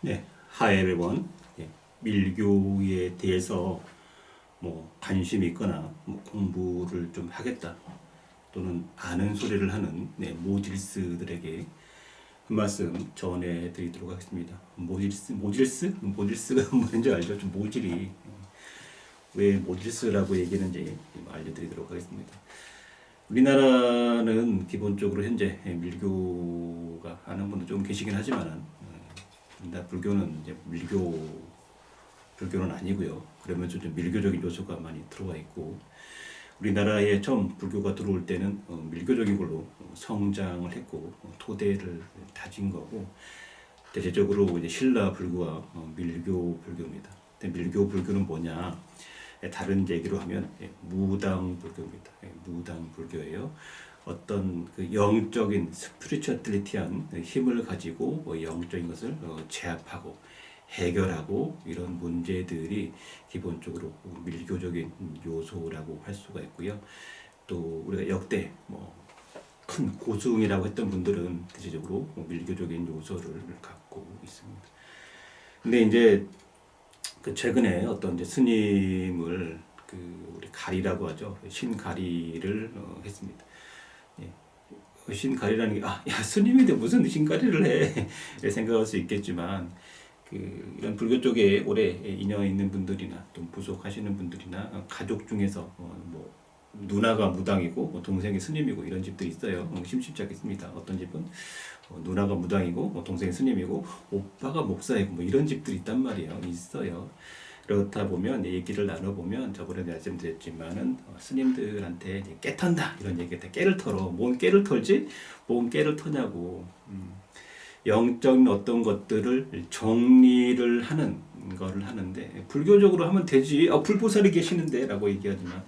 네, 하이 에브리원. 예, 밀교에 대해서 뭐 관심이 있거나 뭐 공부를 좀 하겠다 또는 아는 소리를 하는 모질스들에게 한 말씀 전해드리도록 하겠습니다. 모질스가 뭔지 알죠? 좀 모질이 왜 모질스라고 얘기하는지 알려드리도록 하겠습니다. 우리나라는 기본적으로 현재 밀교가 하는 분도 좀 계시긴 하지만 불교는 이제 불교는 아니고요. 그러면서 좀 밀교적인 요소가 많이 들어와 있고, 우리나라에 처음 불교가 들어올 때는 밀교적인 걸로 성장을 했고 토대를 다진 거고, 대체적으로 이제 신라 불교와 밀교 불교입니다. 근데 밀교 불교는 뭐냐? 다른 얘기로 하면 무당 불교입니다. 무당 불교예요. 어떤 그 영적인 스피리추얼리티한 힘을 가지고 영적인 것을 제압하고 해결하고 이런 문제들이 기본적으로 밀교적인 요소라고 할 수가 있고요. 또 우리가 역대 큰 고승이라고 했던 분들은 대체적으로 밀교적인 요소를 갖고 있습니다. 근데 이제 그 최근에 어떤 이제 스님을 그 우리 가리라고 하죠. 신가리를 했습니다. 예. 신가리라는 게 야 스님인데 무슨 신가리를 해 이렇게 생각할 수 있겠지만, 그 이런 불교 쪽에 오래 인연 있는 분들이나 또 부속하시는 분들이나 가족 중에서 뭐 누나가 무당이고 동생이 스님이고 이런 집들이 있어요. 심심치 않겠습니다. 어떤 집은 누나가 무당이고 동생이 스님이고 오빠가 목사이고 뭐 이런 집들이 있단 말이에요. 있어요. 그렇다 보면 얘기를 나눠보면 저번에 말씀드렸지만은 스님들한테 깨 턴다 이런 얘기할 깨를 털어. 뭔 깨를 털지? 뭔 깨를 터냐고. 영적인 어떤 것들을 정리를 하는 거를 하는데, 불교적으로 하면 되지. 불보살이 계시는데 라고 얘기하지만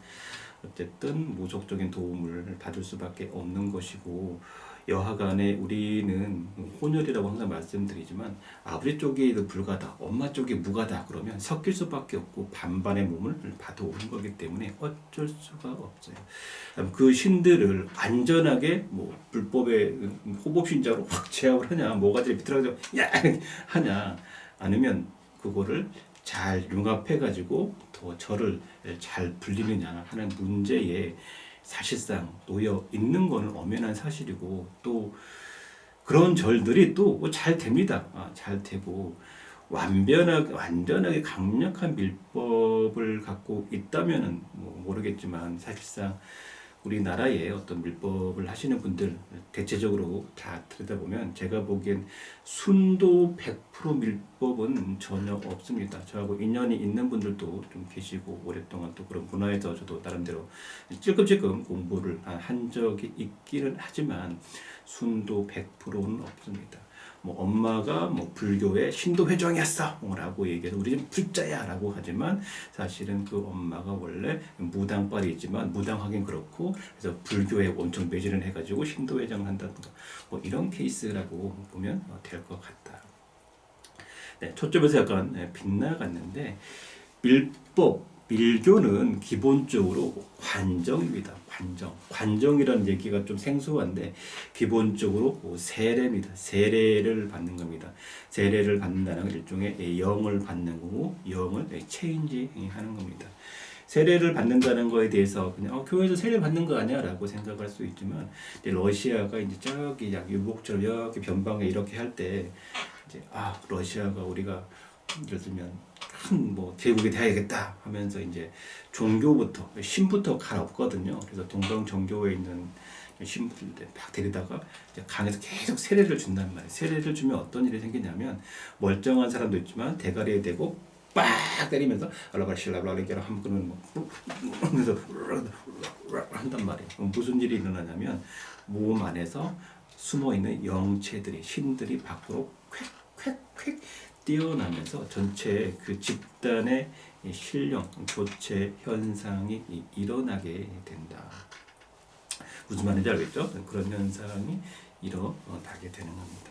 어쨌든 무속적인 도움을 받을 수밖에 없는 것이고, 여하간에 우리는 혼혈이라고 항상 말씀드리지만 아버지 쪽이 불가다, 엄마 쪽이 무가다 그러면 섞일 수밖에 없고 반반의 몸을 받아오는 거기 때문에 어쩔 수가 없어요. 그 신들을 안전하게 불법의 호법신자로 확 제압을 하냐, 뭐가지 비틀어져 야 하냐, 아니면 그거를 잘 융합해가지고 더 절을 잘 불리느냐 하는 문제에 사실상 놓여 있는 거는 엄연한 사실이고, 또 그런 절들이 또 잘 됩니다. 잘 되고 완전하게 강력한 밀법을 갖고 있다면은 모르겠지만, 사실상 우리나라에 어떤 밀법을 하시는 분들 대체적으로 다 들여다보면 제가 보기엔 순도 100% 밀법은 전혀 없습니다. 저하고 인연이 있는 분들도 좀 계시고 오랫동안 또 그런 문화에서 저도 나름대로 찔끔찔끔 공부를 한 적이 있기는 하지만 순도 100%는 없습니다. 엄마가 불교의 신도회장이었어 라고 얘기해서 우리 집 불자야 라고 하지만, 사실은 그 엄마가 원래 무당빨이지만 무당하긴 그렇고, 그래서 불교에 엄청 매진을 해가지고 신도회장을 한다든가 이런 케이스라고 보면 될 것 같다. 네, 초점에서 약간 빗나갔는데, 밀교는 기본적으로 관정입니다. 관정이라는 얘기가 좀 생소한데 기본적으로 세례입니다. 세례를 받는 겁니다. 세례를 받는다는 건 일종의 영을 받는 거고, 영을 체인지하는 겁니다. 세례를 받는다는 거에 대해서 그냥 교회에서 세례 받는 거 아니야라고 생각할 수 있지만, 이제 러시아가 이제 저기 약 유복처럼 여기 변방에 이렇게 할 때 이제 러시아가 우리가 예를 들면 큰 제국이 돼야겠다 하면서 이제 종교부터 신부터 갈아엎거든요. 그래서 동방정교회에 있는 신부들 막 데리다가 강에서 계속 세례를 준단 말이에요. 세례를 주면 어떤 일이 생기냐면, 멀쩡한 사람도 있지만 대가리에 대고 빡 때리면서 알라바실라블라리게라 하면 그래서 한단 말이에요. 무슨 일이 일어나냐면, 몸 안에서 숨어 있는 영체들이, 신들이 밖으로 콱콱콱 뛰어나면서 전체 그 집단의 신령 교체 현상이 일어나게 된다. 무슨 말인지 알겠죠? 그런 현상이 일어나게 되는 겁니다.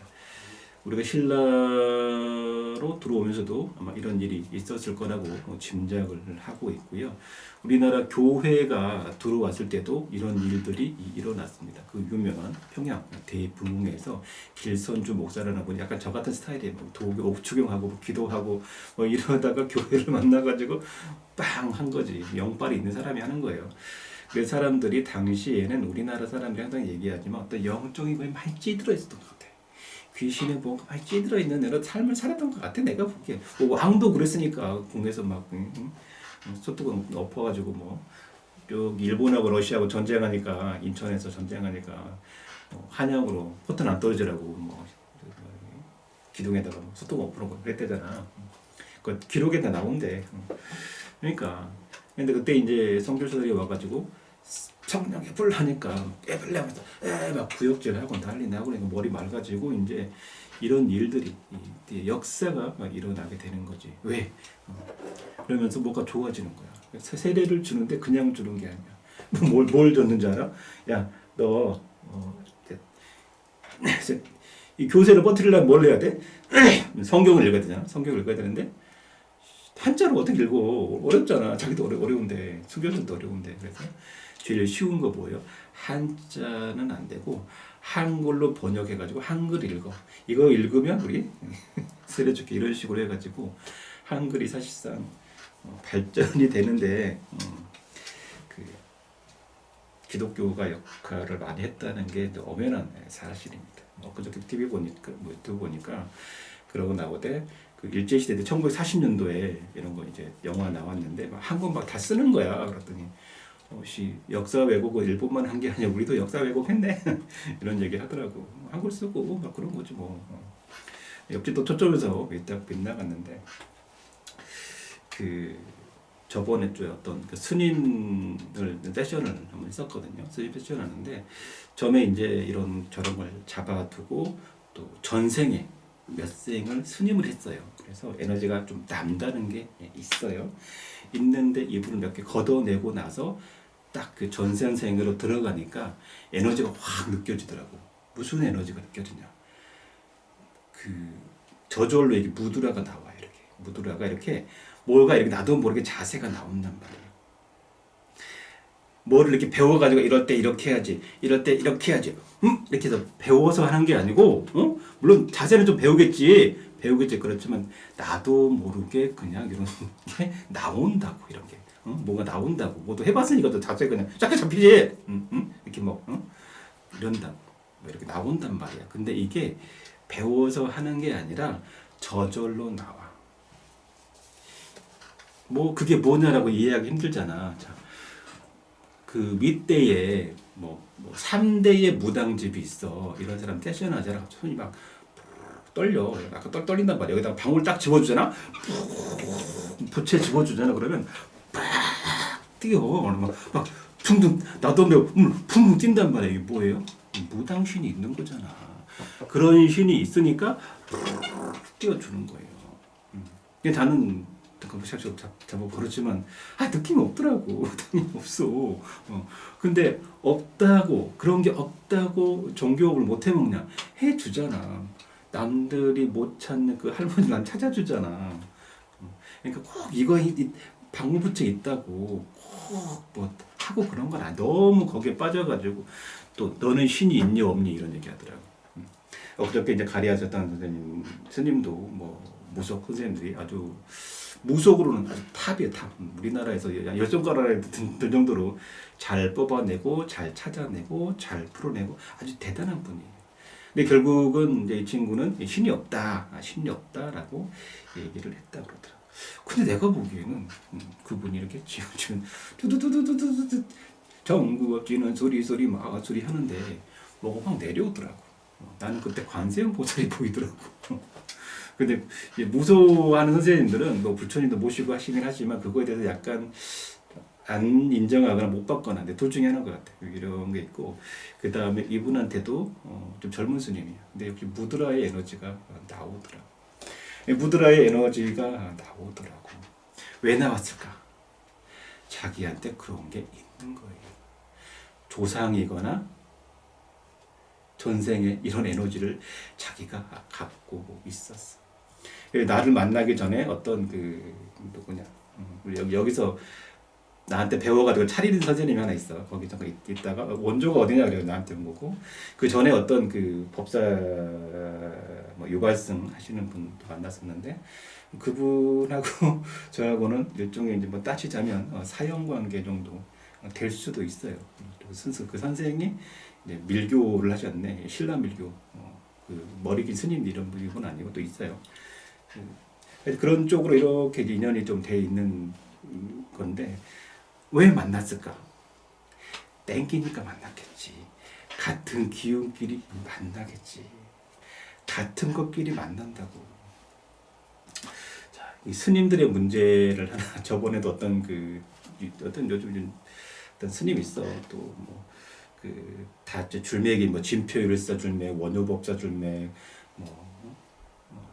우리가 신라를 우리나라로 들어오면서도 아마 이런 일이 있었을 거라고 짐작을 하고 있고요. 우리나라 교회가 들어왔을 때도 이런 일들이 일어났습니다. 그 유명한 평양 대부흥에서 길선주 목사라는 분이 약간 저 같은 스타일이에요. 도교 옥추경하고 기도하고 이러다가 교회를 만나가지고 빵 한 거지. 영빨이 있는 사람이 하는 거예요. 그 사람들이 당시에는 우리나라 사람들이 항상 얘기하지만 어떤 영적인 거에 많이 찌들어 있었던 것 같아. 귀신에 뭔가 많이 찌들어 있는 이런 삶을 살았던 것 같아. 내가 보기에. 왕도 그랬으니까 궁에서 막 소뚜껑 엎어가지고 여기 일본하고 러시아하고 전쟁하니까 인천에서 전쟁하니까 한양으로 포탄 안 떨어지라고 기둥에다가 소뚜껑 엎는 거 그랬대잖아. 그 기록에 다 나온대. 그러니까 근데 그때 이제 선교사들이 와가지고 성령의 불 하니까 애벌레면서 막 구역질하고 난리나고 그러니까 머리 맑아지고 이제 이런 일들이 역사가 일어나게 되는 거지. 왜? 그러면서 뭐가 좋아지는 거야. 세례를 주는데 그냥 주는 게 아니야. 뭘 줬는지 알아? 야, 너 이 교세를 퍼뜨리려면 뭘 해야 돼? 성경을 읽어야 되잖아. 성경을 읽어야 되는데 한자로 어떻게 읽어? 어렵잖아. 자기도 어려운데 순교들도 어려운데 그래서 제일 쉬운 거 뭐예요? 한자는 안 되고 한글로 번역해가지고 한글 읽어. 이거 읽으면 우리 세례주기 이런 식으로 해가지고 한글이 사실상 발전이 되는데 그 기독교가 역할을 많이 했다는 게 엄연한 사실입니다. 그저께 TV 보니까 유튜브 보니까 그러고 나오되 그 일제시대 때 1940년도에 이런 거 이제 영화 나왔는데 막 한국 막 다 쓰는 거야. 그랬더니 역사 왜곡을 일본만 한 게 아니라 우리도 역사 왜곡했네 이런 얘기 하더라고. 한글 쓰고 막 그런 거지 뭐. 옆집도 초점에서 딱 빗나갔는데 그 저번에 좀 어떤 그 스님을 세션을 한번 했었거든요. 스님 세션 하는데 점에 이제 이런 저런 걸 잡아두고 또 전생에 몇 생을 스님을 했어요. 그래서 에너지가 좀 남다른 게 있어요. 있는데 이분을 몇 개 걷어내고 나서 딱 그 전생생으로 들어가니까 에너지가 확 느껴지더라고. 무슨 에너지가 느껴지냐? 그 저절로 이게 무드라가 나와 이렇게. 무드라가 이렇게 뭐가 이렇게 나도 모르게 자세가 나온단 말이에요. 뭐를 이렇게 배워가지고 이럴 때 이렇게 해야지, 이럴 때 이렇게 해야지, 이렇게 해서 배워서 하는 게 아니고, 물론 자세는 좀 배우겠지, 그렇지만 나도 모르게 그냥 이런 게 나온다고 이런 게, 뭐가 나온다고, 뭐도 해봤으니까 또 자세 그냥 쫙 잡히지, 이렇게 이런다고, 이렇게 나온단 말이야. 근데 이게 배워서 하는 게 아니라 저절로 나와. 그게 뭐냐라고 이해하기 힘들잖아. 자. 그 밑대에 3대의 무당집이 있어. 이런 사람 세션 하잖아. 손이 막 떨려. 아까 떨린단 말이야. 여기다가 방울 딱 집어주잖아. 부채 집어주잖아. 그러면 팍 뛰어. 막 퉁퉁 나도 붕붕 뛴단 말이야. 이게 뭐예요? 무당신이 있는 거잖아. 그런 신이 있으니까 뛰어주는 거예요. 이게 나는 잡아 버렸지만 느낌이 없더라고. 느낌이 없어. 근데 없다고 그런 게 없다고 종교업을 못 해먹냐? 해주잖아. 남들이 못 찾는 그 할머니 난 찾아주잖아. 그러니까 꼭 이거 방울부채 있다고 꼭 하고 그런 건 아니야. 너무 거기에 빠져가지고 또 너는 신이 있니 없니 이런 얘기 하더라고. 그저께 이제 가리하셨던 스님도 무속 선생님들이 아주 무속으로는 아주 탑이에요, 탑. 우리나라에서 열정가락에 들 정도로 잘 뽑아내고, 잘 찾아내고, 잘 풀어내고 아주 대단한 분이에요. 근데 결국은 이제 이 친구는 신이 없다라고 얘기를 했다 그러더라고요. 근데 내가 보기에는 그분이 이렇게 지금 두두두두두두 정구업지는 소리 마소리 하는데 뭐가 막 내려오더라고. 나는 그때 관세음 보살이 보이더라고. 근데 무소하는 선생님들은 부처님도 모시고 하시긴 하지만 그거에 대해서 약간 안 인정하거나 못 받거나 둘 중에 하나인 것 같아요. 이런 게 있고 그 다음에 이분한테도 좀 젊은 스님이에요. 근데 역시 무드라의 에너지가 나오더라고. 무드라의 에너지가 나오더라고. 왜 나왔을까? 자기한테 그런 게 있는 거예요. 조상이거나 전생에 이런 에너지를 자기가 갖고 있었어. 나를 만나기 전에 어떤 그 누구냐 우리 여기서 나한테 배워가지고 차리는 선생님이 하나 있어. 거기 잠깐 있다가 원조가 어디냐 그래요. 나한테 온 거고 그 전에 어떤 그 법사 뭐 유발승 하시는 분도 만났었는데 그분하고 저하고는 일종의 이제 뭐 따지자면 사형 관계 정도 될 수도 있어요. 그 선생이 이제 밀교를 하셨네. 신라 밀교. 그 머리 긴 스님 이런 분은 아니고 또 있어요. 그런 쪽으로 이렇게 인연이 좀 돼 있는 건데 왜 만났을까? 땡기니까 만났겠지. 같은 기운끼리 만나겠지. 같은 것끼리 만난다고. 자, 이 스님들의 문제를 하나 저번에도 어떤 요즘 어떤 스님 있어. 또 뭐 그 다 줄맥이 뭐 진표율사 줄맥, 원효법사 줄맥,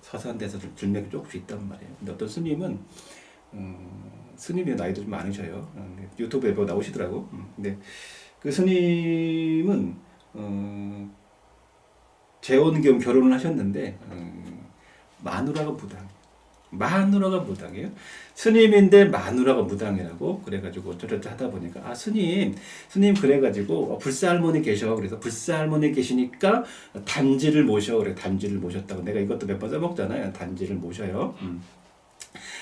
서산대사 줄맥이 조금씩 있단 말이에요. 근데 어떤 스님은 스님의 나이도 좀 많으셔요. 유튜브에 뭐 나오시더라고. 근데 그 스님은 재혼 겸 결혼을 하셨는데 마누라가 마누라가 무당이에요. 스님인데 마누라가 무당이라고 그래가지고 어쩌저쩌 하다 보니까 스님 그래가지고 불사 할머니 계셔. 그래서 불사 할머니 계시니까 단지를 모셔. 그래 단지를 모셨다고. 내가 이것도 몇 번 써먹잖아요. 단지를 모셔요.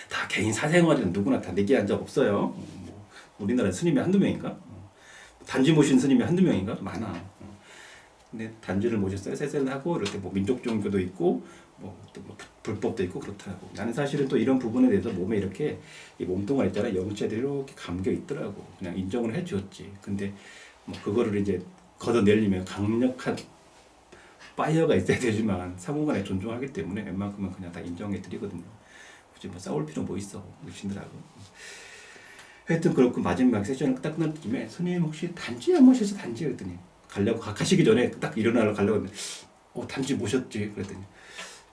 다 개인 사생활은 누구나 다 내기한 적 없어요. 우리나라 스님이 한두 명인가? 단지 모신 스님이 한두 명인가? 많아. 근데 단지를 모셨어요. 세세를 하고 이렇게 뭐 민족 종교도 있고 또 불법도 있고 그렇더라고. 나는 사실은 또 이런 부분에 대해서 몸에 이렇게 이 몸뚱아리 있잖아. 영체들이 이렇게 감겨 있더라고. 그냥 인정을 해주었지. 근데 뭐 그거를 이제 걷어내려면 강력한 파이어가 있어야 되지만 상호간에 존중하기 때문에 웬만큼은 그냥 다 인정해 드리거든요. 굳이 뭐 싸울 필요 뭐 있어. 의심들하고. 하여튼 그렇고 마지막 세션을 딱 끝날 때쯤에 스님 혹시 단지 안 모셔서 단지 그랬더니 가려고 가시기 전에 딱 일어나러 가려고 했는데 단지 모셨지 그랬더니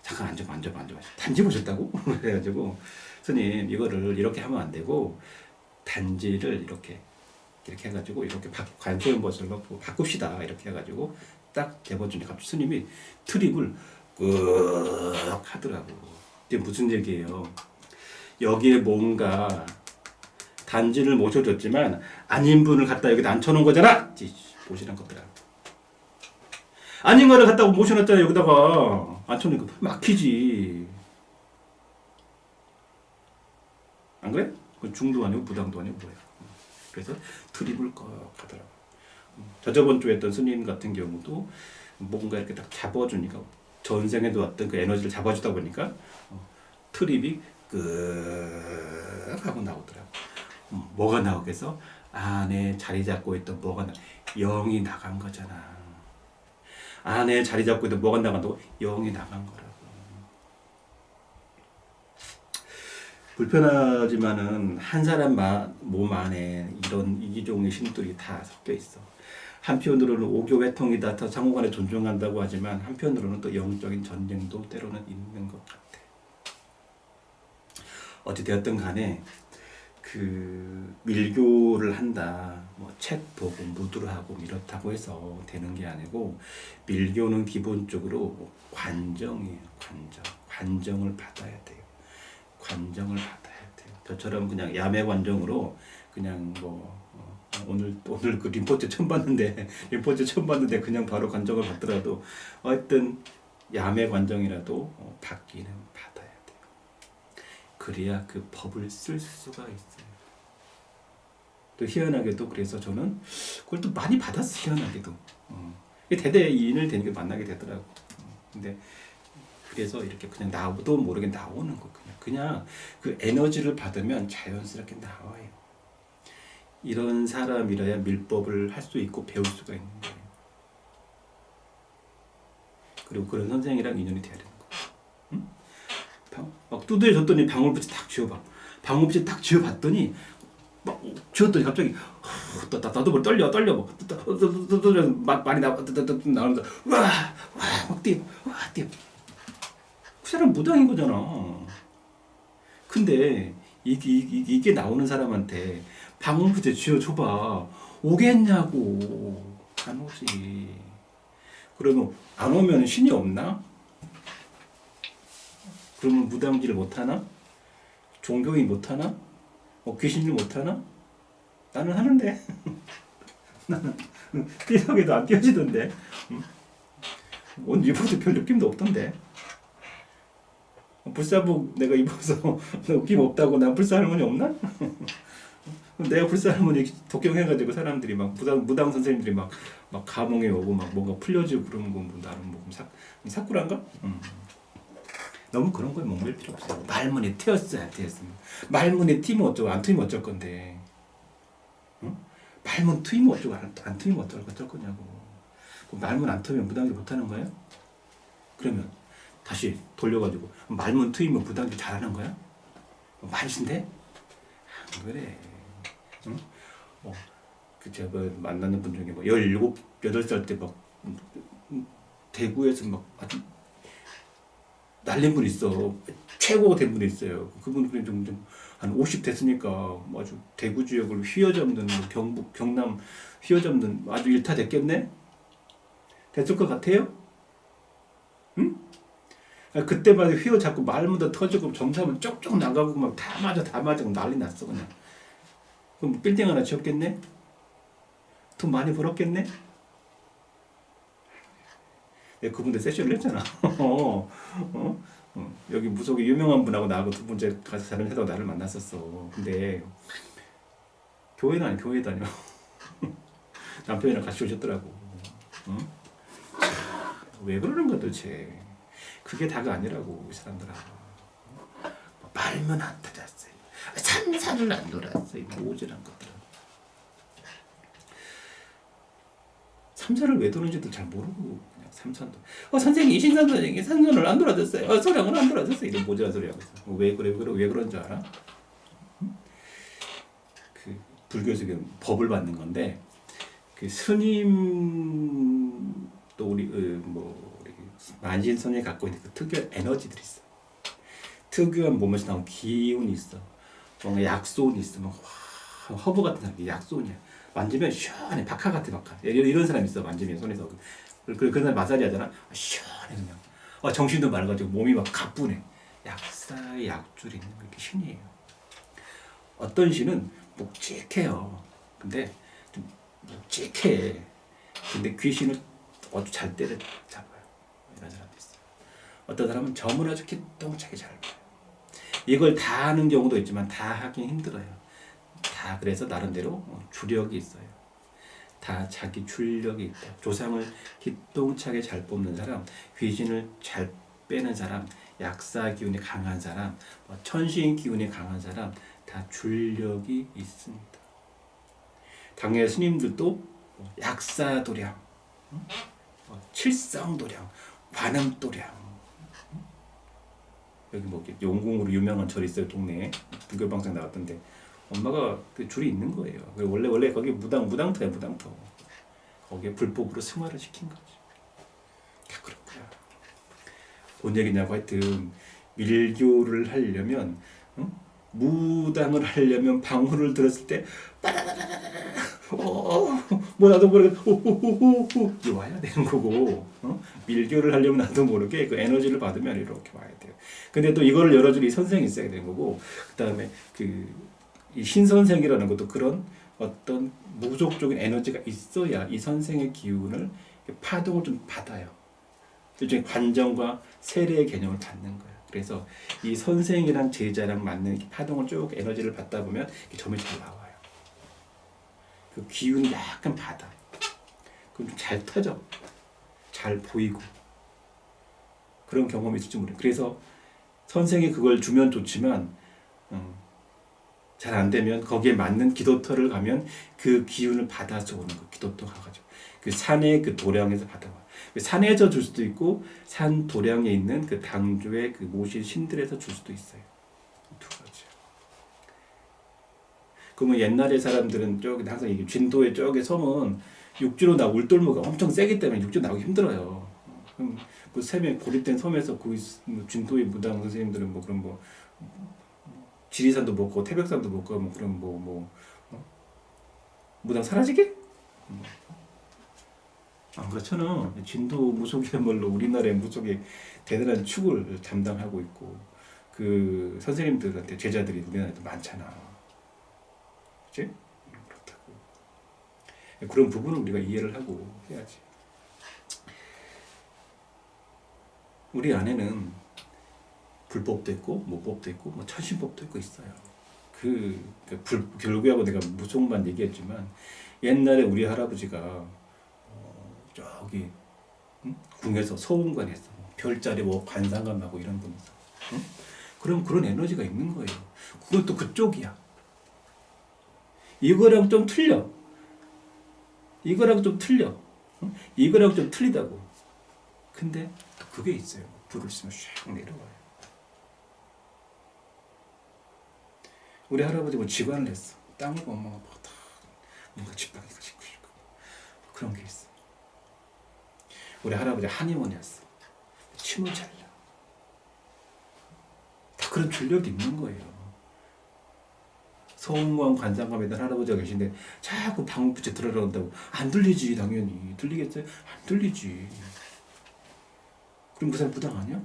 잠깐 앉아봐. 단지 모셨다고? 그래가지고 스님 이거를 이렇게 하면 안 되고 단지를 이렇게 해가지고 이렇게 관세음 버스를 넣고 바꿉시다 이렇게 해가지고 딱 대보주니 갑자기 스님이 트립을 끄 하더라고. 이게 무슨 얘기예요? 여기에 뭔가 단지를 모셔줬지만 아닌 분을 갖다 여기다 앉혀놓은 거잖아. 모시란 것들아. 아닌 거를 갖다 모셔놨잖아. 여기다가 앉혀놓으니까 막히지. 안 그래? 그건 중도 아니고 무당도 아니고 뭐야. 그래서 드립을 꺽 하더라고. 저번 주에 했던 스님 같은 경우도 뭔가 이렇게 딱 잡아주니까 전생에도 왔던 그 에너지를 잡아주다 보니까 트립이 끄 하고 나오더라고. 뭐가 나오겠어? 안에 자리 잡고 있던 뭐가 영이 나간 거잖아. 안에 자리 잡고 있던 뭐가 나간다고? 영이 나간 거라고. 불편하지만은 한 사람 몸 안에 이런 이기종의 신들이 다 섞여 있어. 한편으로는 오교 회통이다, 더 상호간에 존중한다고 하지만 한편으로는 또 영적인 전쟁도 때로는 있는 것 같아. 어찌 되었든 간에 그 밀교를 한다, 뭐 책 보고 무드를 하고 이렇다고 해서 되는 게 아니고 밀교는 기본적으로 관정이에요. 관정을 받아야 돼요. 관정을 받아야 돼요. 저처럼 그냥 야매 관정으로 그냥 뭐 오늘 그 림포체 처음 봤는데 그냥 바로 관정을 받더라도 어떤 야매 관정이라도 받기는 받아야 돼요. 그래야 그 법을 쓸 수가 있어요. 또 희한하게도 그래서 저는 그걸 또 많이 받았어요. 희한하게도 대대인을 되는 게 만나게 되더라고. 근데 그래서 이렇게 그냥 나도 모르게 나오는 거 그냥 그 에너지를 받으면 자연스럽게 나와요. 이런 사람이라야 밀법을 할 수 있고 배울 수가 있는 거예요. 그리고 그런 선생이랑 인연이 돼야 되는 거예요. 응? 막 두드려 줬더니 방울빛이 딱 쥐어봐. 방울빛이 딱 쥐어봤더니 막 쥐었더니 갑자기 나도 뭘 떨려 많이 나오면서 막 뛰어. 그 사람 무당인 거잖아. 근데 이게 나오는 사람한테 방울빛에 쥐어줘봐. 오겠냐고. 안 오지. 그러면 안 오면 신이 없나? 그러면 무당질 못하나? 종교인 못하나? 귀신질 못하나? 나는 하는데. 나는 띠석에도 안 띄어지던데. 옷 입어도 별 느낌도 없던데. 불사복 내가 입어서 느낌 없다고 난 불사 할머니 없나? 내가 불사 할머니 독경해가지고 사람들이 막 무당 선생님들이 막 감흥에 오고 막 뭔가 풀려지고 그런 거 나름 뭐 사꾸란가? 너무 그런 거에 목맬 필요 없어요. 말문에 튀었어야 튀었어요. 말문에 튀면 어쩌고 안 튀면 어쩔 건데. 응? 말문 트이면 어쩌고 안 트이면 어쩔 거냐고. 말문 안 트이면 무당질 못하는 거야? 그러면 다시 돌려가지고 말문 트이면 무당질 잘하는 거야? 말신데? 안 그래. 응? 제가 만나는 분 중에 17, 8살 때 막 대구에서 막 아주 날린 분 있어. 최고가 된 분이 있어요. 그분 그냥 한 50 됐으니까 아주 대구 지역을 휘어잡는 경북, 경남 휘어잡는 아주 일타 됐겠네? 됐을 것 같아요? 응? 그때마다 휘어잡고 말문도 터지고 점사면 쪽쪽 나가고 막 다 맞아 난리 났어 그냥. 그럼 빌딩 하나 지었겠네? 돈 많이 벌었겠네? 그분들 세션을 했잖아. 여기 무속에 유명한 분하고 나하고 두 번째 가서 자는 해도 나를 만났었어. 근데 교회는 아니 교회 다녀. 남편이랑 같이 오셨더라고. 왜 그러는 거야 도대체. 그게 다가 아니라고 이 사람들아. 말만 안 터졌어요. 산사를 안 돌았어요. 모질한 것들은. 삼선을 왜 도는지도 잘 모르고 그냥 삼선도. 선생님 이신선 선생님이 삼선을 안 돌아줬어요. 소량을 안 돌아줬어요. 이런 모질한 소리 하고 있어. 왜 그런 줄 알아? 그 불교에서 법을 받는 건데 그 스님 또 우리 만신 선생이 갖고 있는 그 특유한 에너지들이 있어. 특유한 몸에서 나온 기운이 있어. 뭔가 약소운이 있어. 막 허브 같은 사람이 약소운이야. 만지면 시원해. 박하 같아 박하. 이런 사람이 있어. 만지면 손에서. 그런 사람 마사지 하잖아. 시원해 그냥. 정신도 맑아지고 몸이 막 가뿐해. 약사의 약줄이 있는 게 신이에요. 어떤 신은 묵직해요. 근데 좀 묵직해. 근데 귀신을 아주 잘 때려잡아요. 이런 사람도 있어요. 어떤 사람은 점을 아주 기똥차게 잘 봐요. 이걸 다 하는 경우도 있지만 다 하긴 힘들어요. 다 그래서 나름대로 주력이 있어요. 다 자기 출력이 있다. 조상을 기똥차게 잘 뽑는 사람, 귀신을 잘 빼는 사람, 약사 기운이 강한 사람, 천신 기운이 강한 사람 다 출력이 있습니다. 당의 스님들도 약사도량, 칠성도량, 관음도량. 여기 용궁으로 유명한 절 있어요. 동네에 불교 방송 나왔던데 엄마가 그 줄이 있는 거예요. 원래 거기 무당터야 무당터. 거기에 불법으로 승화를 시킨 거지. 그렇구나. 뭔 얘기냐고 하여튼 밀교를 하려면 무당을 하려면 방울을 들었을 때 뭐 나도 모르게 와야 되는 거고 밀교를 하려면 나도 모르게 그 에너지를 받으면 이렇게 와야 돼요. 근데 또 이거를 열어줄 이 선생이 있어야 되는 거고 그다음에 이 신선생이라는 것도 그런 어떤 무속적인 에너지가 있어야 이 선생의 기운을 파동을 좀 받아요. 일종의 관정과 세례의 개념을 받는 거예요. 그래서 이 선생이랑 제자랑 맞는 파동을 쭉 에너지를 받다 보면 점이 잘 나와요. 그 기운이 약간 받아. 그럼 좀 잘 터져. 잘 보이고. 그런 경험이 있을지 모르겠어요. 그래서 선생이 그걸 주면 좋지만 잘 안 되면 거기에 맞는 기도터를 가면 그 기운을 받아서 오는 거. 기도터 가가지고 그 산의 그 도량에서 받아와. 산에서 줄 수도 있고 산 도량에 있는 그 당주의 그 모신 신들에서 줄 수도 있어요. 두 가지. 그러면 옛날에 사람들은 저기 항상 이게 진도의 저기 섬은 육지로 나 울돌무가 엄청 세기 때문에 육지로 나오기 힘들어요. 그럼 그 샘에 고립된 섬에서 그 진도의 무당 선생님들은 그런 지리산도 못 가고 태백산도 못 가고 그런 무당 사라지게? 안 그렇잖아. 진도 무속이야말로 우리나라의 무속의 대단한 축을 담당하고 있고 그 선생님들한테 제자들이 우리나라에도 많잖아. 그치? 그렇다고. 그런 부분을 우리가 이해를 하고 해야지. 우리 안에는 불법도 있고 모법도 있고 뭐 천신법도 있고 있어요. 결국하고 내가 무속만 얘기했지만 옛날에 우리 할아버지가 저기 궁에서 서운관에서 별자리 뭐 관상감하고 이런 분이서 그럼 그런 에너지가 있는 거예요. 그것도 그쪽이야. 이거랑 좀 틀려. 이거랑 좀 틀려. 이거랑 좀 틀리다고. 근데 그게 있어요. 불을 쓰면 샥 내려와요. 우리 할아버지 뭐 직관을 했어. 땅을 보면 뭔가 지팡이가 짚고 있고 그런 게 있어. 우리 할아버지 한의원이었어. 침을 잘 나. 다 그런 출력이 있는 거예요. 서운관 관상감에 대한 할아버지가 계신데 자꾸 방울빛에 들어간다고 안 들리지. 당연히 들리겠어요? 안 들리지. 그럼 그 사람 부당 아니야?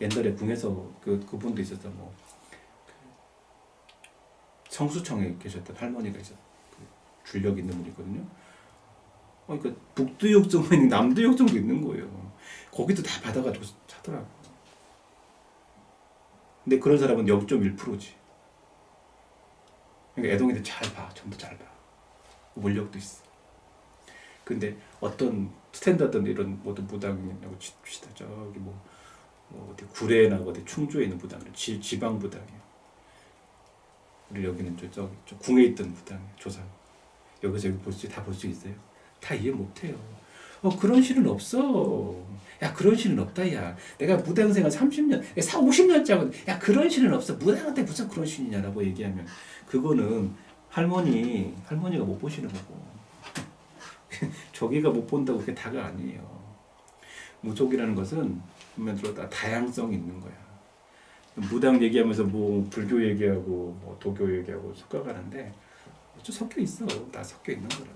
옛날에 궁에서 그분도 있었어. 뭐 성수청에 계셨던 할머니가 있었어. 줄력 있는 분이 있거든요. 그러니까 북두 욕정도 있는 남두 욕정도 있는 거예요. 거기도 다 받아가지고 차더라고. 근데 그런 사람은 0.1%지. 그러니까 애동이들 잘 봐. 전부 잘 봐. 원력도 있어. 근데 어떤 스탠다드 이런 모든 무당이라고 칩시다. 저기 뭐 어디 구례나 어디 충주에 있는 무당, 지방 무당이에요. 우리 여기는 저 궁에 있던 무당 조상. 여기서 여기 다 볼 수 있어요. 다 이해 못해요. 그런 신은 없어. 야, 그런 신은 없다, 야. 내가 무당 생활 30년, 50년짜리, 야, 그런 신은 없어. 무당한테 무슨 그런 신이냐라고 얘기하면, 그거는 할머니가 못 보시는 거고, 저기가 못 본다고 그게 다가 아니에요. 무속이라는 것은, 보면 들어다 다양성이 있는 거야. 무당 얘기하면서 뭐, 불교 얘기하고, 뭐, 도교 얘기하고 섞어가는데, 좀 섞여 있어. 다 섞여 있는 거라.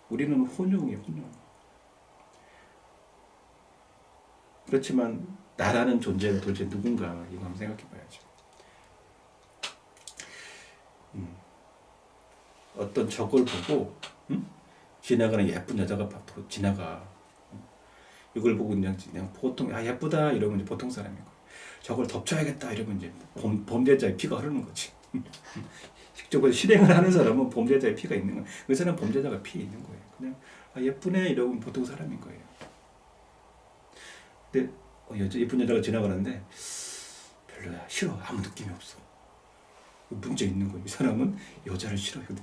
우리는 혼용이에요, 혼용. 그렇지만 나라는 존재가 도대체 누군가 이거 한번 생각해 봐야죠. 어떤 적을 보고 지나가는 예쁜 여자가 지나가. 이걸 보고 그냥 보통 예쁘다 이러면 이제 보통 사람이고 저걸 덮쳐야겠다 이러면 이제 범죄자의 피가 흐르는 거지. 직접적으로 실행을 하는 사람은 범죄자의 피가 있는 거예요. 그 사람은 범죄자가 피 있는 거예요. 그냥 예쁘네 이러면 보통 사람인 거예요. 근데 예쁜 여자가 지나가는데 별로야, 싫어, 아무 느낌이 없어. 문제 있는 거예요. 이 사람은 여자를 싫어요. 근데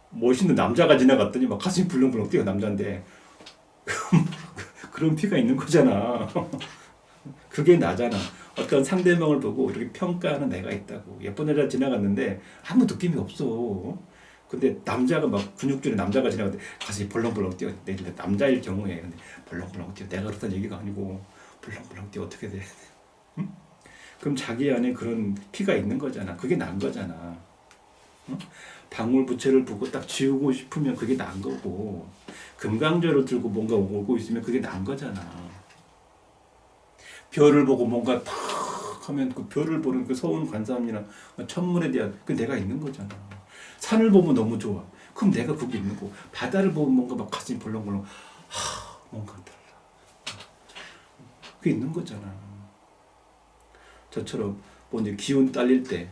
멋있는 남자가 지나갔더니 막 가슴이 불렁불렁 뛰어. 남자인데 그런 피가 있는 거잖아. 그게 나잖아. 어떤 상대방을 보고 이렇게 평가하는 내가 있다고. 예쁜 여자 지나갔는데 아무 느낌이 없어. 근데 남자가 막 근육질의 남자가 지나갔는데 가슴이 벌렁벌렁 뛰어. 내가 남자일 경우에 근데 벌렁벌렁 뛰어. 내가 그렇다는 얘기가 아니고 벌렁벌렁 뛰어. 어떻게 돼? 응? 그럼 자기 안에 그런 피가 있는 거잖아. 그게 난 거잖아. 응? 방울부채를 보고 딱 지우고 싶으면 그게 난 거고, 금강저를 들고 뭔가 오고 있으면 그게 난 거잖아. 별을 보고 뭔가 탁 하면 그 별을 보는 그 서운 관상이나 천문에 대한 그 내가 있는 거잖아. 산을 보면 너무 좋아. 그럼 내가 그게 있는 거고, 바다를 보면 뭔가 막 가슴이 벌렁벌렁, 뭔가 달라. 그게 있는 거잖아. 저처럼 뭐 이제 기운 딸릴 때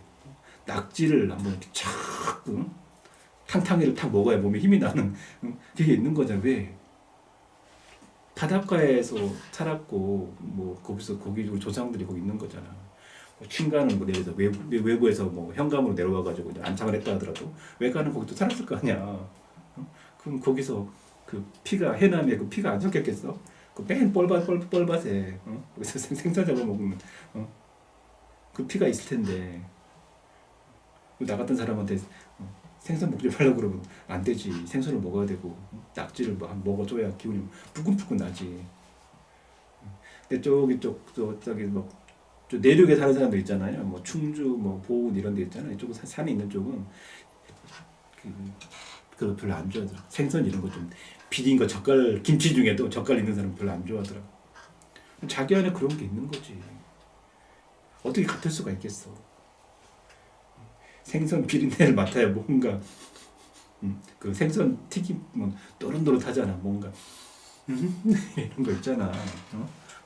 낙지를 한번 이렇게 착 탕탕이를 탁 먹어야 몸에 힘이 나는 그게 있는 거잖아. 왜? 바닷가에서 살았고 뭐 거기서 거기 조상들이 거기 있는 거잖아. 친가는 뭐 내려서 외부에서 뭐 현감으로 내려와 가지고 안착을 했다 하더라도 외가는 거기 또 살았을 거 아니야. 그럼 거기서 그 피가 해남에 그 피가 안 섞였겠어? 그맨 뻘밭에 거기서 생선 잡아 먹으면 그 피가 있을 텐데 나 같은 사람한테 생선 먹지 말라고 그러면 안 되지. 생선을 먹어야 되고 낙지를 먹어줘야 기운이 부근부근 나지. 근데 저기 뭐 내륙에 사는 사람들 있잖아요. 뭐 충주, 뭐 보은 이런 데 있잖아요. 이쪽은 산이 있는 쪽은 그거 별로 안 좋아하더라. 생선 이런 거 좀 비린 거 젓갈 김치 중에도 젓갈 있는 사람 별로 안 좋아하더라. 자기 안에 그런 게 있는 거지. 어떻게 같을 수가 있겠어. 생선 비린내를 맡아야 뭔가 그 생선 튀김은 노릇노릇하잖아. 뭔가 이런 거 있잖아.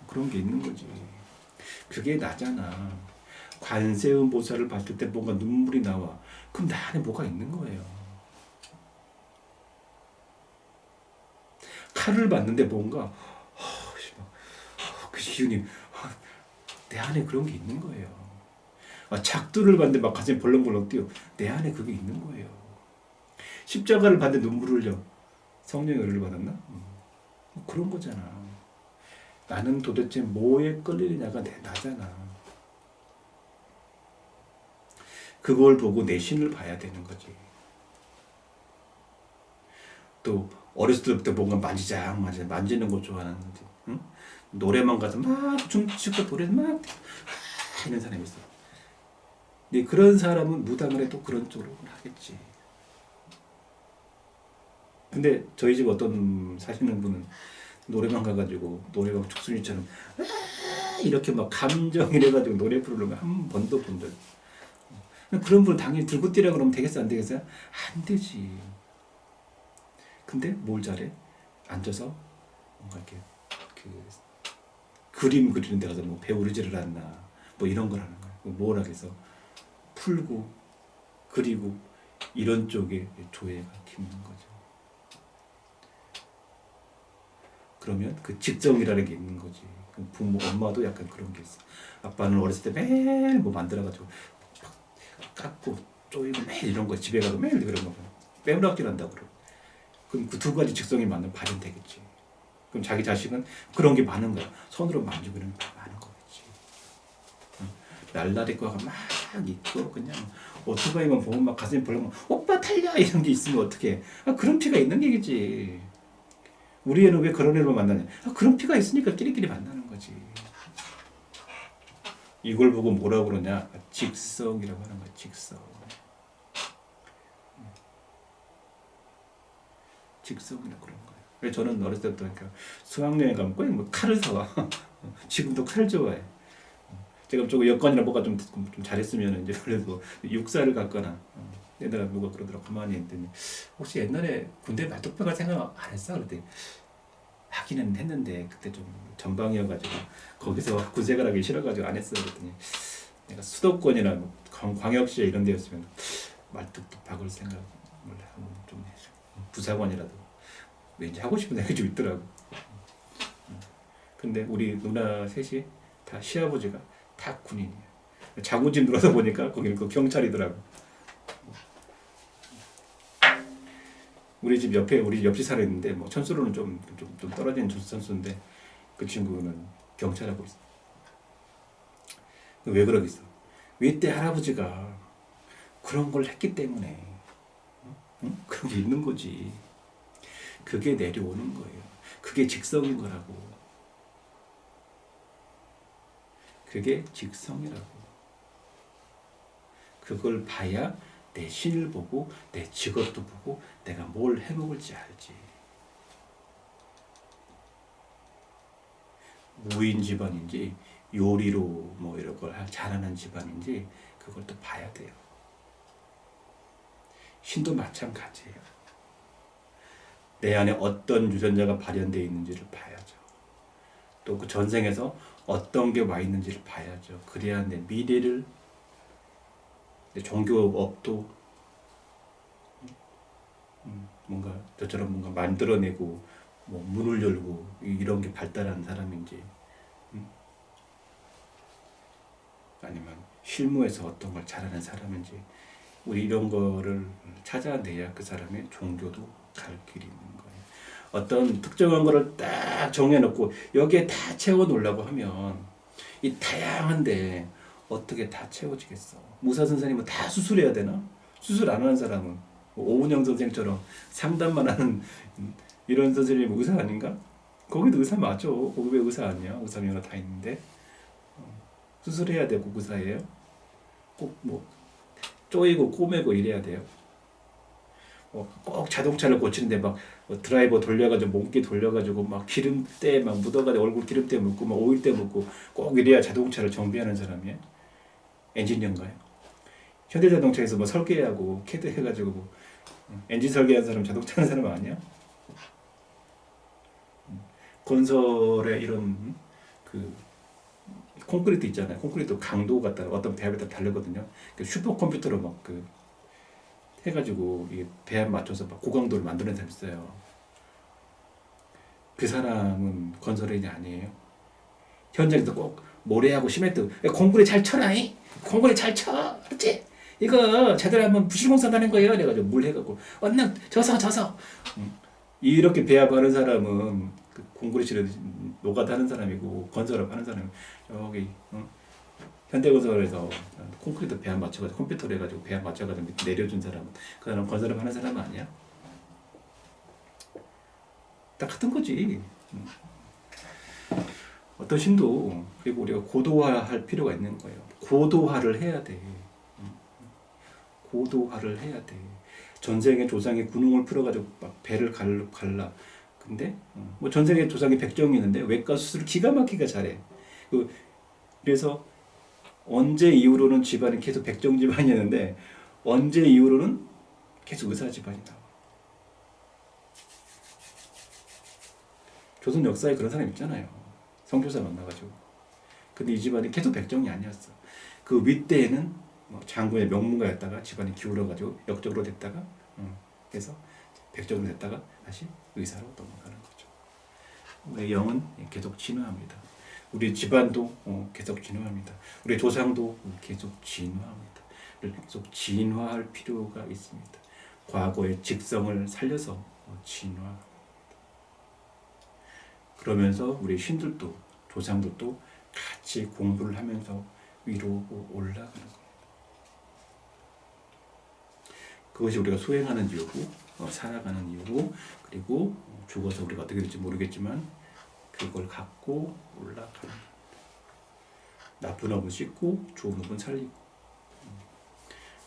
그런 게 있는 거지. 그게 나잖아. 관세음 보살을 봤을 때 뭔가 눈물이 나와. 그럼 나 안에 뭐가 있는 거예요. 칼을 봤는데 뭔가 그 기운이 내 안에 그런 게 있는 거예요. 작두를 봤는데 막 가슴이 벌렁벌렁 뛰어. 내 안에 그게 있는 거예요. 십자가를 봤는데 눈물을 흘려. 성령의 은혜를 받았나? 그런 거잖아. 나는 도대체 뭐에 끌리느냐가 나잖아. 그걸 보고 내 신을 봐야 되는 거지. 또 어렸을 때부터 뭔가 만지는 거 좋아하는 거지. 응? 노래만 가서 막 춤추고 노래 막 하는 사람이 있어. 근데 그런 사람은 무당을 해도 그런 쪽으로 하겠지. 근데 저희 집 어떤 사시는 분은 노래방 가가지고 노래방 죽순이처럼 이렇게 막 감정이래가지고 노래 부르는 거 한 번도 본 적. 그런 분 당연히 들고 뛰라 그러면 되겠어 안 되겠어? 안 되지. 근데 뭘 잘해? 앉아서 뭔가 이렇게 그 그림 그리는 데 가서 뭐 배우르지를 않나 뭐 이런 걸 하는 거야. 뭘 하겠어? 풀고 그리고 이런 쪽에 조예가 깊는 거죠. 그러면 그 직정이라는 게 있는 거지. 부모, 엄마도 약간 그런 게 있어. 아빠는 어렸을 때 매일 뭐 만들어가지고 깎고 쪼이고 매일 이런 거 집에 가서 매일 그런 거 빼물악질 한다고 그러고. 그럼 그 두 가지 직성이 맞는 발현되겠지. 그럼 자기 자식은 그런 게 많은 거야. 손으로 만지고 이런 게 많은 거겠지. 날라리 거가 막 있고 그냥 오토바이만 보면 막 가슴이 벌렁 오빠 달려 이런 게 있으면 어떡해. 그런 피가 있는 게겠지. 우리 애는 왜 그런 애를 만나냐? 그런 피가 있으니까 끼리끼리 만나는 거지. 이걸 보고 뭐라고 그러냐? 직성이라고 하는 거야. 직성. 직성이라고 그런 거예요. 그래서 저는 어렸을 때부터 그러니까 수학여행 가면 꼭 뭐 칼을 사와. 지금도 칼 좋아해. 제가 조금 여건이나 뭐가 좀 잘했으면 이제 그래도 육사를 갔거나 내가 누가 그러더라고. 가만히 있더니 혹시 옛날에 군대 말뚝배가 생각 안 했어? 그랬더니 하기는 했는데 그때 좀 전방이어가지고 거기서 군생활 하기 싫어가지고 안 했어. 그랬더니 내가 수도권이나 뭐 광역시에 이런 데였으면 말뚝도 박을 생각을 하고 좀 부사관이라도 왠지 하고 싶은 생각이 좀 있더라고. 근데 우리 누나 셋이 다 시아버지가 다 군인이에요. 자고집 들어서 보니까 거기는 그 경찰이더라고. 우리 집 옆에 우리 옆집 살았는데 뭐 천수로는 좀 떨어진 천수인데 그 친구는 경찰하고 있어. 왜 그러겠어? 왜때 할아버지가 그런 걸 했기 때문에 응? 그런 게 있는 거지. 그게 내려오는 거예요. 그게 직성인 거라고. 그게 직성이라고. 그걸 봐야 내 신을 보고 내 직업도 보고 내가 뭘 해먹을지 알지. 무인 집안인지 요리로 뭐 이런 걸 잘하는 집안인지 그걸 또 봐야 돼요. 신도 마찬가지예요. 내 안에 어떤 유전자가 발현되어 있는지를 봐야죠. 또 그 전생에서 어떤 게 와 있는지를 봐야죠. 그래야 내 미래를 내 종교업도 뭔가 저처럼 뭔가 만들어내고 뭐 문을 열고 이런 게 발달한 사람인지 아니면 실무에서 어떤 걸 잘하는 사람인지 우리 이런 거를 찾아내야 그 사람의 종교도 갈 길이 있는 거예요. 어떤 특정한 거를 딱 정해놓고 여기에 다 채워놓으려고 하면 이 다양한데 어떻게 다 채워지겠어. 의사 선생님은 다 수술해야 되나? 수술 안 하는 사람은 오은영 선생처럼 상담만 하는 이런 선생님이 의사 아닌가? 거기도 의사 맞죠. 거기 왜 의사 아니야? 의사 면허 다 있는데 수술해야 되고 의사예요? 꼭 뭐 쪼이고 꼬매고 이래야 돼요. 꼭 자동차를 고치는데 막 드라이버 돌려가지고 몽기 돌려가지고 막 기름때 막 묻어가지고 얼굴 기름때 묻고 막 오일때 묻고 꼭 이래야 자동차를 정비하는 사람이야? 엔지니어인가요? 현대자동차에서 뭐 설계하고 캐드 해가지고 뭐 엔진 설계하는 사람 자동차 하는 사람 아니야? 건설에 이런 그 콘크리트 있잖아요. 콘크리트 강도 갖다 어떤 배합에 따라 다르거든요. 그 슈퍼컴퓨터로 막 그 해가지고 이 배합 맞춰서 막 고강도를 만드는 사람 있어요. 그 사람은 건설인이 아니에요. 현장에서 꼭 모래하고 시멘트 공구리 잘 쳐라잉. 공구리 잘 쳐. 그렇지? 이거 제대로 하면 부실공사다는 거예요. 그래가지고 물 해갖고 얼른 져서 이렇게 배합하는 사람은 그 공구리 치는 노가다 하는 사람이고 건설업 하는 사람은 여기 현대건설에서 콘크리트 배합 맞춰가지고 컴퓨터로 해가지고 배합 맞춰가지고 내려준 사람은 그 사람 건설업 하는 사람 아니야? 다 같은 거지. 어떤 신도 그리고 우리가 고도화할 필요가 있는 거예요. 고도화를 해야 돼. 고도화를 해야 돼. 전생의 조상의 군웅을 풀어가지고 막 배를 갈라. 근데 뭐 전생의 조상이 백정이 있는데 외과 수술을 기가 막히게 잘해. 그래서 언제 이후로는 집안이 계속 백정 집안이었는데 언제 이후로는 계속 의사 집안이 나와. 조선 역사에 그런 사람 있잖아요. 성교사 만나가지고. 근데 이 집안이 계속 백정이 아니었어. 그 윗대에는 장군의 명문가였다가 집안이 기울어가지고 역적으로 됐다가 그래서 백적으로 됐다가 다시 의사로 넘어가는 거죠. 우리 영은 계속 진화합니다. 우리 집안도 계속 진화합니다. 우리 조상도 계속 진화합니다. 계속 진화할 필요가 있습니다. 과거의 직성을 살려서 진화합니다. 그러면서 우리 신들도 조상들도 같이 공부를 하면서 위로 올라가는 겁니다. 그것이 우리가 수행하는 이유고 살아가는 이유고 그리고 죽어서 우리가 어떻게 될지 모르겠지만 그걸 갖고 올라가는 겁니다. 나쁜 업은 씻고 좋은 업은 살리고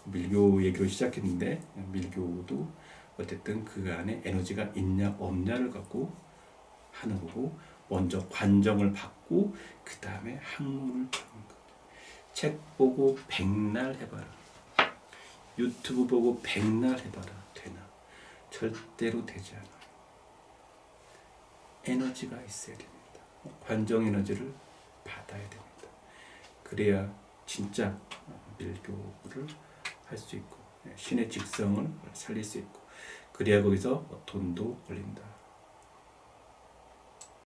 밀교 얘기로 시작했는데 밀교도 어쨌든 그 안에 에너지가 있냐 없냐를 갖고 하는 거고 먼저 관정을 받고 그 다음에 학문을 배우는 겁니다. 책 보고 백날 해봐라. 유튜브 보고 백날 해봐라. 되나? 절대로 되지 않아. 에너지가 있어야 됩니다. 관정 에너지를 받아야 됩니다. 그래야 진짜 밀교를 할 수 있고 신의 직성을 살릴 수 있고 그래야 거기서 돈도 걸린다.